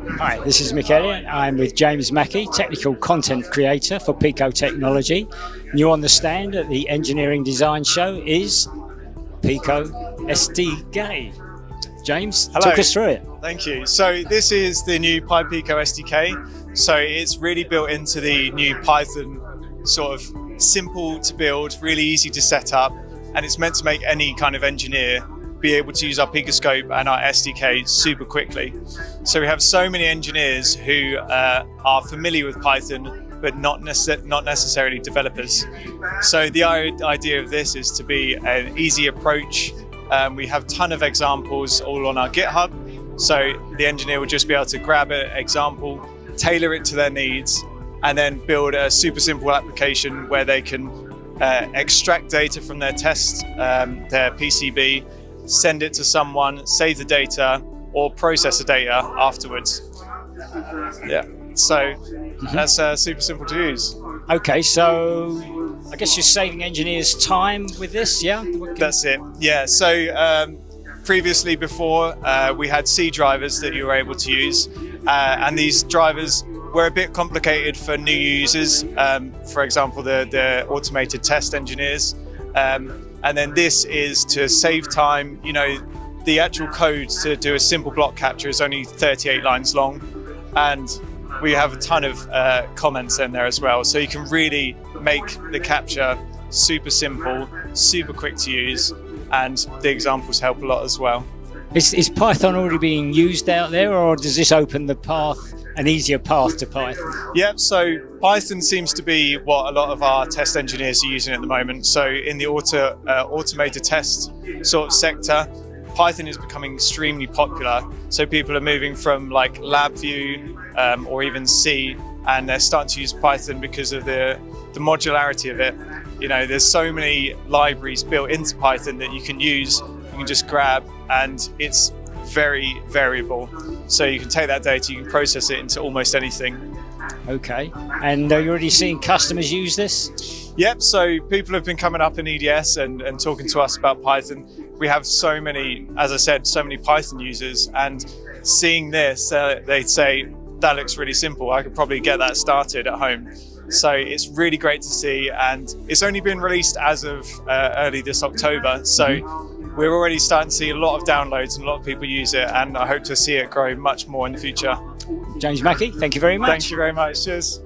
Hi, this is Mick Elliott. I'm with James Mackey, technical content creator for Pico Technology. New on the stand at the Engineering Design Show is Pico SDK. James, Hello. talk us through it. Thank you. So this is the new pyPicoSDK. So it's really built into the new Python, sort of simple to build, really easy to set up, and it's meant to make any kind of engineer be able to use our PicoScope and our SDK super quickly. So we have so many engineers who are familiar with Python, but not necessarily developers. So the idea of this is to be an easy approach. We have a ton of examples all on our GitHub. So the engineer will just be able to grab an example, tailor it to their needs, and then build a super simple application where they can extract data from their test, their PCB, send it to someone, save the data, or process the data afterwards. Yeah, so that's super simple to use. Okay, so I guess you're saving engineers time with this, yeah? That's it, yeah. So previously before, we had C drivers that you were able to use, and these drivers were a bit complicated for new users, for example, the automated test engineers. And then this is to save time. You know, the actual code to do a simple block capture is only 38 lines long, and we have a ton of comments in there as well. So you can really make the capture super simple, super quick to use, and the examples help a lot as well. Is Python already being used out there, or does this open the path, an easier path to Python? Yep, so Python seems to be what a lot of our test engineers are using at the moment. So in the automated test sort of sector, Python is becoming extremely popular. So people are moving from like LabVIEW or even C, and they're starting to use Python because of the modularity of it. You know, there's so many libraries built into Python that you can use, you can just grab, and it's very variable. So you can take that data, you can process it into almost anything. Okay, and you're already seeing customers use this? Yep, so people have been coming up in EDS and talking to us about Python. We have so many, as I said, so many Python users, and seeing this, they say, that looks really simple. I could probably get that started at home. So it's really great to see, and it's only been released as of early this October. So we're already starting to see a lot of downloads and a lot of people use it, and I hope to see it grow much more in the future. James Mackey, thank you very much. Thank you very much. Cheers.